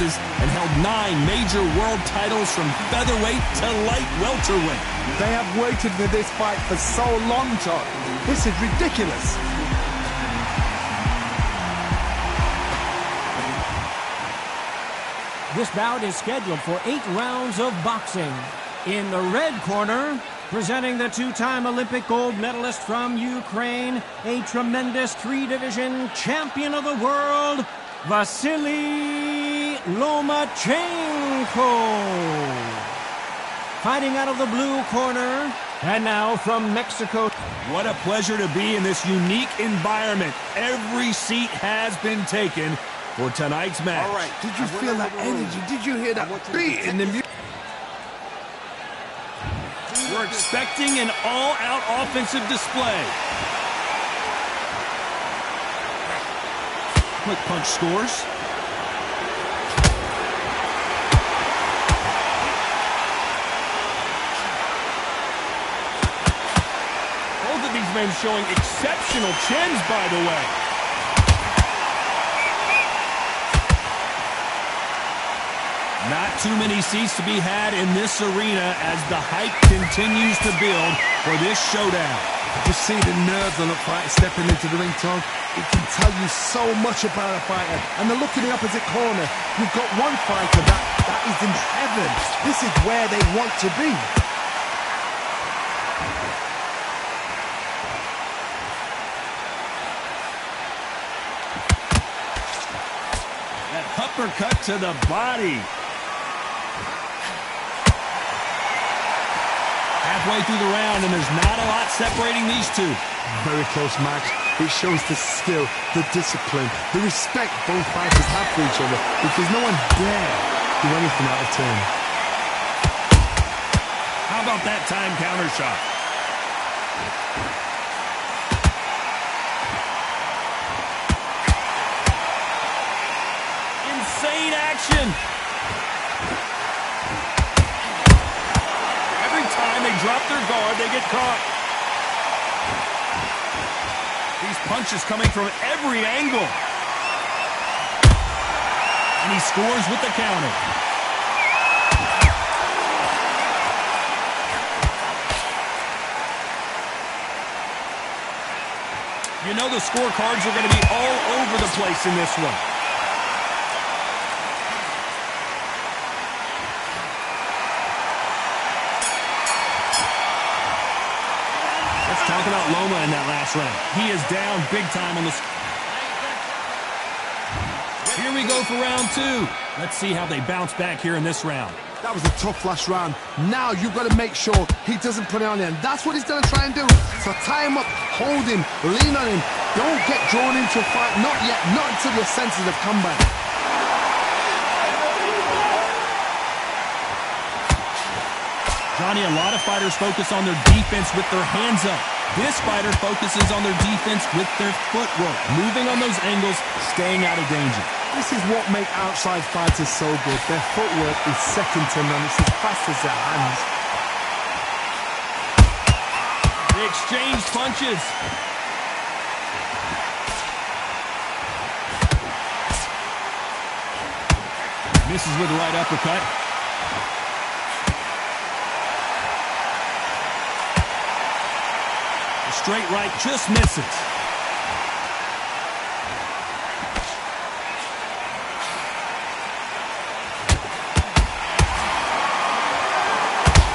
and held 9 major world titles from featherweight to light welterweight. They have waited for this fight for so long, Todd. This is ridiculous. This bout is scheduled for 8 rounds of boxing. In the red corner, presenting the 2-time Olympic gold medalist from Ukraine, a tremendous 3-division champion of the world, Vasily Lomachenko. Fighting out of the blue corner, and now from Mexico. What a pleasure to be in this unique environment. Every seat has been taken for tonight's match. All right, did you feel that energy? Did you hear that beat in the music? We're expecting an all-out offensive display. Quick punch scores. Both of these men showing exceptional chins, by the way. Not too many seats to be had in this arena as the hype continues to build for this showdown. Just see the nerves on a fighter stepping into the ring, Tom. It can tell you so much about a fighter. And then look at the opposite corner. You've got one fighter that is in heaven. This is where they want to be. That uppercut to the body. Halfway through the round, and there's not a lot separating these two. Very close match. It shows the skill, the discipline, the respect both fighters have for each other, because no one dare do anything out of turn. How about that time counter shot? Insane action. Every time they drop their guard, they get caught. These punches coming from every angle. And he scores with the counter. You know the scorecards are going to be all over the place in this one. Let's talk about Loma in that last round. He is down big time on the... Here we go for round 2. Let's see how they bounce back here in this round. That was a tough last round. Now you've got to make sure he doesn't put it on him. That's what he's going to try and do. So tie him up, hold him, lean on him. Don't get drawn into a fight. Not yet. Not until your senses have come back. Johnny, a lot of fighters focus on their defense with their hands up. This fighter focuses on their defense with their footwork, moving on those angles, staying out of danger. This is what makes outside fighters so good. Their footwork is second to none. It's as fast as their hands. They exchange punches. Misses with the right uppercut. The straight right just misses.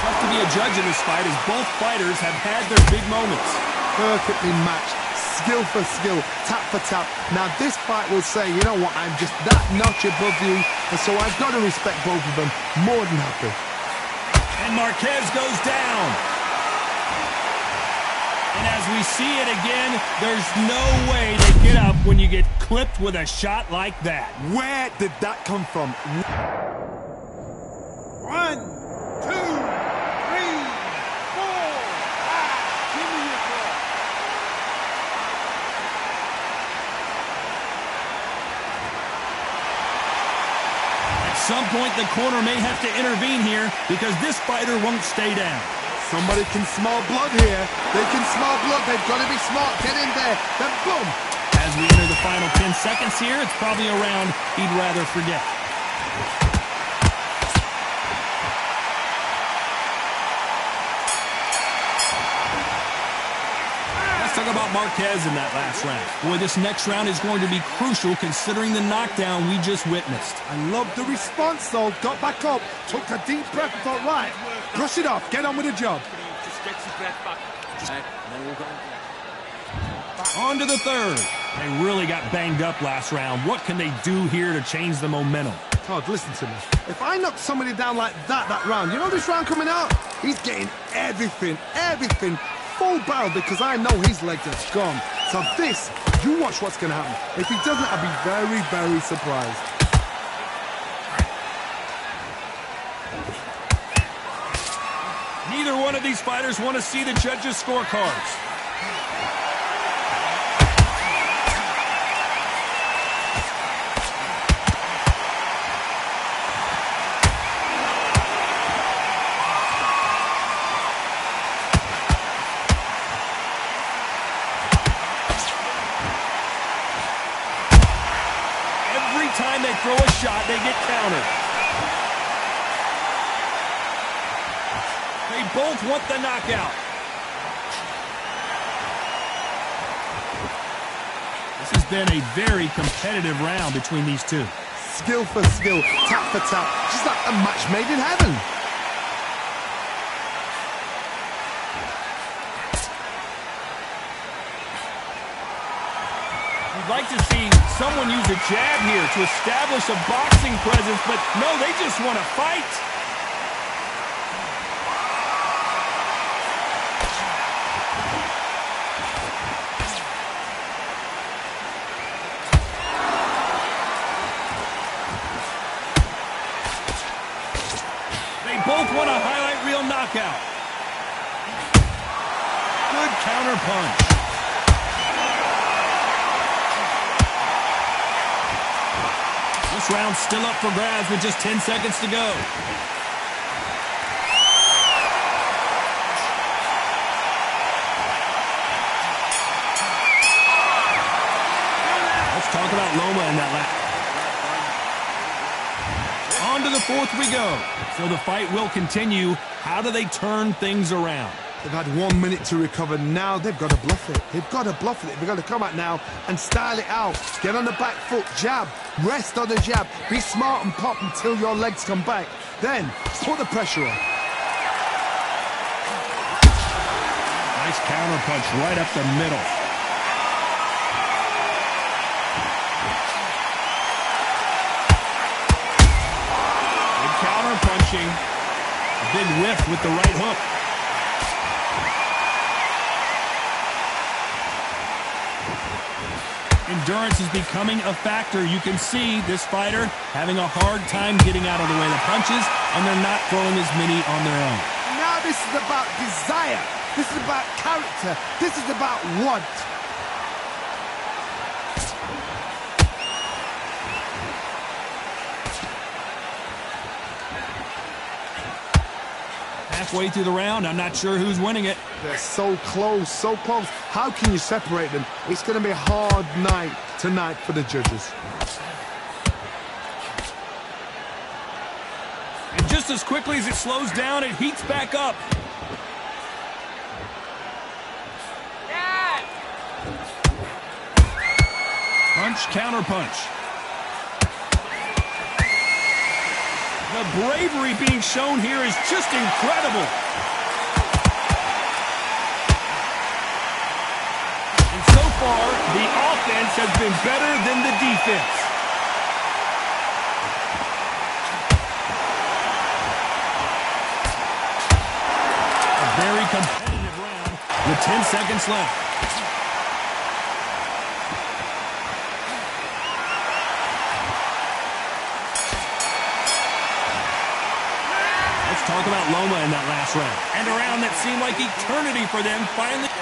Tough to be a judge in this fight as both fighters have had their big moments. Perfectly matched. Skill for skill, tap for tap. Now this fight will say, you know what, I'm just that notch above you, and so I've got to respect both of them. More than happy. And Marquez goes down. And as we see it again, there's no way to get up when you get clipped with a shot like that. Where did that come from? 1, 2, 3, 4, 5. Give me your ball. At some point, the corner may have to intervene here because this fighter won't stay down. Somebody can smell blood here. They can smell blood. They've got to be smart. Get in there. Then boom. As we enter the final 10 seconds here, it's probably a round he'd rather forget. Talk about Marquez in that last round. Boy, this next round is going to be crucial considering the knockdown we just witnessed. I love the response, though. Got back up, took a deep breath and thought, right, brush it off, get on with the job. Just gets his breath back. And then we'll go. On to the third. They really got banged up last round. What can they do here to change the momentum? Todd, listen to me. If I knock somebody down like that round, you know this round coming out? He's getting everything, full barrel, because I know his legs are gone. So this, you watch what's going to happen. If he doesn't, I'll be very, very surprised. Neither one of these fighters want to see the judges' scorecards. Every time they throw a shot, they get countered. They both want the knockout. This has been a very competitive round between these two. Skill for skill, tap for tap, just like a match made in heaven. You'd like to see someone use a jab here to establish a boxing presence, but no, they just want to fight. They both want a highlight reel knockout. Good counter punch. This round's still up for grabs with just 10 seconds to go. Let's talk about Loma in that lap. On to the fourth we go. So the fight will continue. How do they turn things around? They've had 1 minute to recover. Now they've got to bluff it. They've got to bluff it. They've got to come out now and style it out. Get on the back foot, jab, rest on the jab. Be smart and pop until your legs come back. Then put the pressure on. Nice counter punch right up the middle. Good counter punching. A big whiff with the right hook. Endurance is becoming a factor. You can see this fighter having a hard time getting out of the way of the punches, and they're not throwing as many on their own. Now this is about desire. This is about character. This is about want. Halfway through the round, I'm not sure who's winning it. They're so close, so close. How can you separate them? It's going to be a hard night tonight for the judges. And just as quickly as it slows down, it heats back up. Yeah. Punch, counter punch. The bravery being shown here is just incredible. And so far, the offense has been better than the defense. A very competitive round with 10 seconds left. Talk about Loma in that last round. And a round that seemed like eternity for them finally.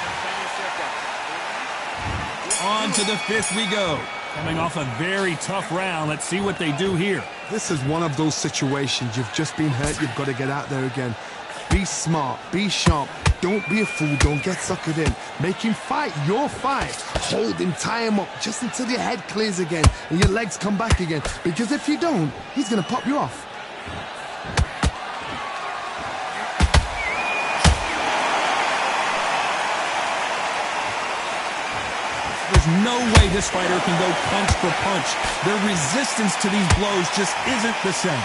On to the fifth we go. Coming off a very tough round. Let's see what they do here. This is one of those situations. You've just been hurt. You've got to get out there again. Be smart. Be sharp. don't be a fool, don't get suckered in. Make him fight your fight. Hold him, tie him up, just until your head clears again and your legs come back again. Because if you don't, he's going to pop you off. There's no way this fighter can go punch for punch. Their resistance to these blows just isn't the same.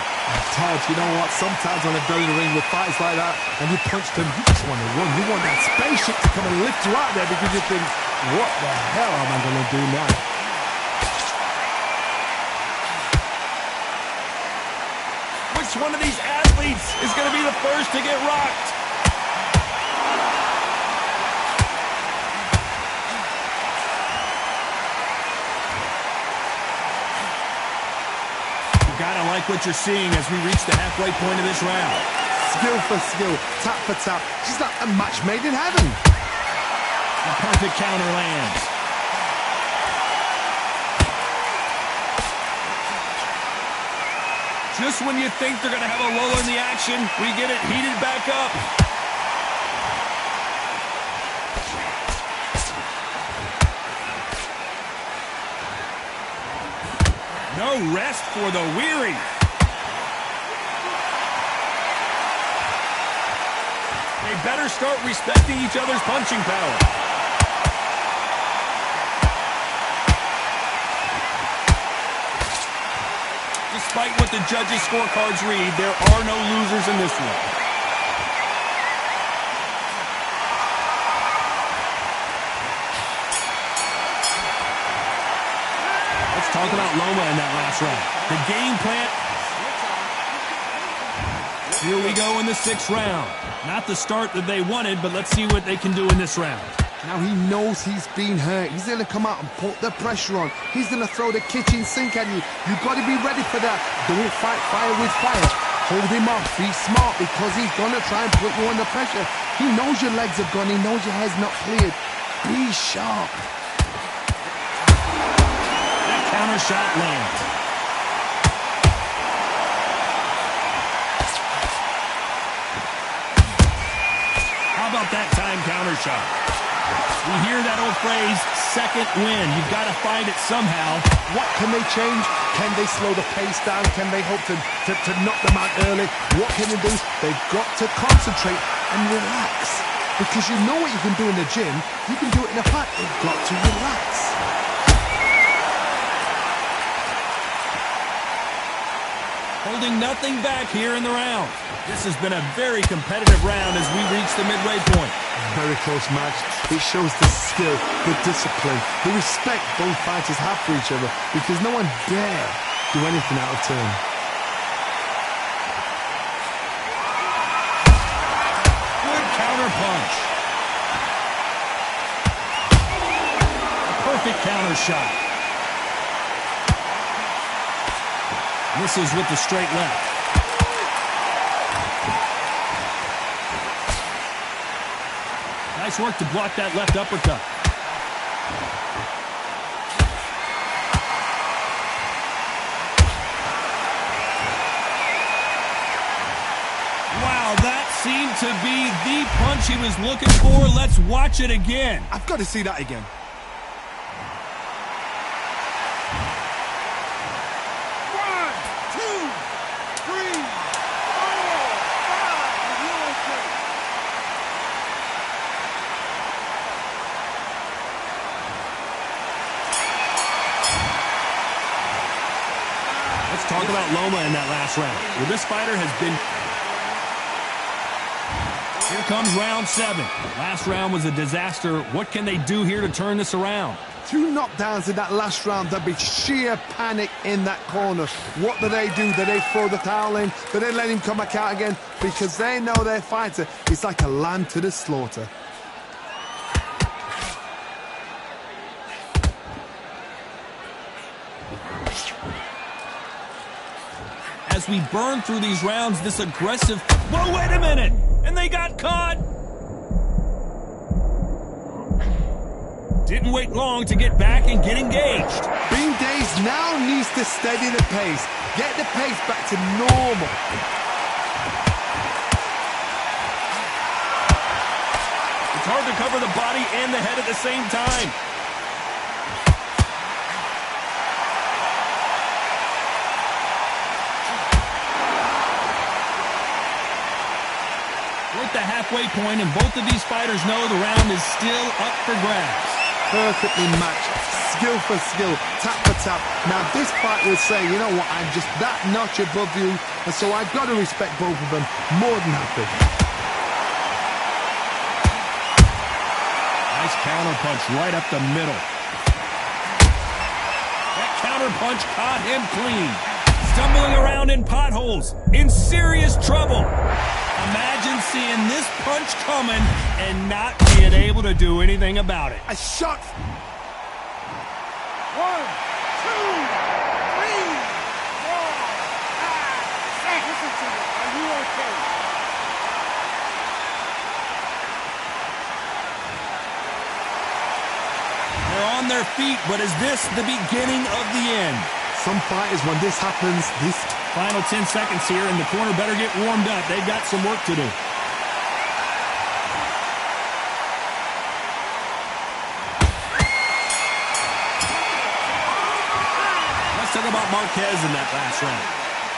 Todd, you know what? Sometimes on a dirty ring with fights like that, and you punch them, you just want to run. You want that spaceship to come and lift you out there because you think, what the hell am I going to do now? Which one of these athletes is going to be the first to get rocked? Gotta like what you're seeing as we reach the halfway point of this round. Skill for skill, tap for tap. Just like a match made in heaven. A perfect counter lands. Just when you think they're gonna have a lull in the action, we get it heated back up. No rest for the weary. They better start respecting each other's punching power. Despite what the judges' scorecards read, there are no losers in this one. Talk about Loma in that last round. The game plan. Here we go in the 6th round. Not the start that they wanted, but let's see what they can do in this round. Now he knows he's been hurt. He's going to come out and put the pressure on. He's going to throw the kitchen sink at you. You've got to be ready for that. Don't fight fire with fire. Hold him off. Be smart because he's going to try and put you under pressure. He knows your legs have gone. He knows your head's not cleared. Be sharp. Counter shot lands. How about that time counter shot? We hear that old phrase, second win. You've got to find it somehow. What can they change? Can they slow the pace down? Can they hope to knock them out early? What can they do? They've got to concentrate and relax. Because you know what you can do in the gym. You can do it in a fight. You've got to relax. Holding nothing back here in the round. This has been a very competitive round as we reach the midway point. Very close match. It shows the skill, the discipline, the respect both fighters have for each other because no one dare do anything out of turn. Good counter punch. A perfect counter shot. Misses with the straight left. Nice work to block that left uppercut. Wow, that seemed to be the punch he was looking for. Let's watch it again. I've got to see that again. Talk about Loma in that last round. Well, this fighter has been... Here comes round 7. Last round was a disaster. What can they do here to turn this around? 2 knockdowns in that last round. There'll be sheer panic in that corner. What do? Do they throw the towel in? Do they let him come back out again? Because they know their fighter is like a lamb to the slaughter. As we burn through these rounds, this aggressive... Whoa, wait a minute! And they got caught! Didn't wait long to get back and get engaged. Bean Days now needs to steady the pace. Get the pace back to normal. hard to cover the body and the head at the same time. We're at the halfway point, and both of these fighters know the round is still up for grabs. Perfectly matched, skill for skill, tap for tap. Now this fight will say, you know what, I'm just that notch above you, and so I've got to respect both of them more than happy. Nice counter punch right up the middle. That counter punch caught him clean. Stumbling around in potholes, in serious trouble. Imagine seeing this punch coming and not being able to do anything about it. A shot. 1, 2, 3, 4, 5, 6. Listen to me. Are you okay? They're on their feet, but is this the beginning of the end? Some fighters, when this happens, this... Final 10 seconds here, and the corner better get warmed up. They've got some work to do. Let's talk about Marquez in that last round.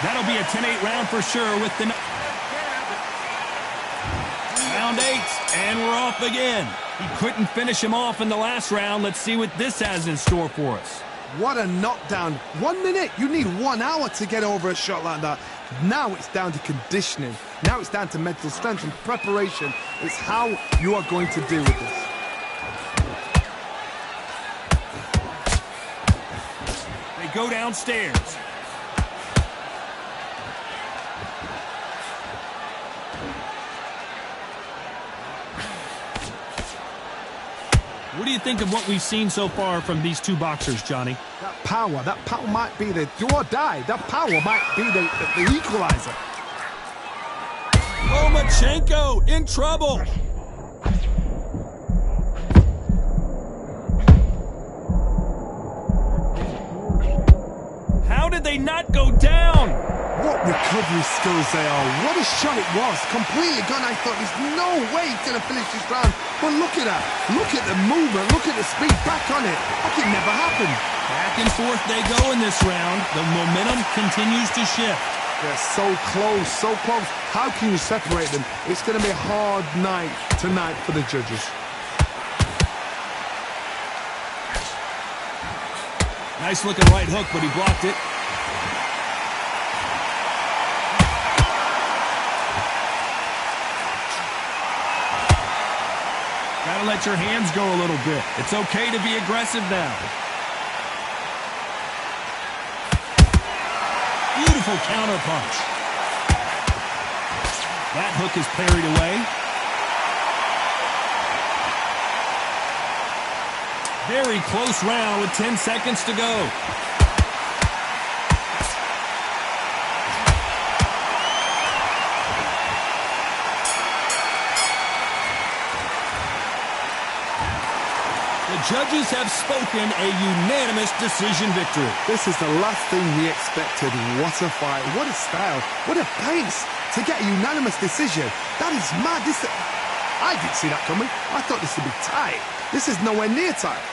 That'll be a 10-8 round for sure with the... Round 8, and we're off again. He couldn't finish him off in the last round. Let's see what this has in store for us. What a knockdown. 1 minute, you need 1 hour to get over a shot like that. Now it's down to conditioning. Now it's down to mental strength and preparation. It's how you are going to deal with this. They go downstairs. What do you think of what we've seen so far from these two boxers, Johnny? That power might be the do or die. That power might be the equalizer. Lomachenko in trouble. How did they not go down? What recovery skills they are. What a shot it was. Completely gone. I thought there's no way he's going to finish this round. But look at that. Look at the movement. Look at the speed. Back on it. Like it never happened. Back and forth they go in this round. The momentum continues to shift. They're so close, so close. How can you separate them? It's going to be a hard night tonight for the judges. Nice looking right hook, but he blocked it. Gotta let your hands go a little bit. It's okay to be aggressive now. Beautiful counter punch. That hook is parried away. Very close round with 10 seconds to go. The judges have spoken a unanimous decision victory. This is the last thing we expected. What a fight, what a style, what a pace to get a unanimous decision. That is mad. I didn't see that coming. I thought this would be tight. This is nowhere near tight.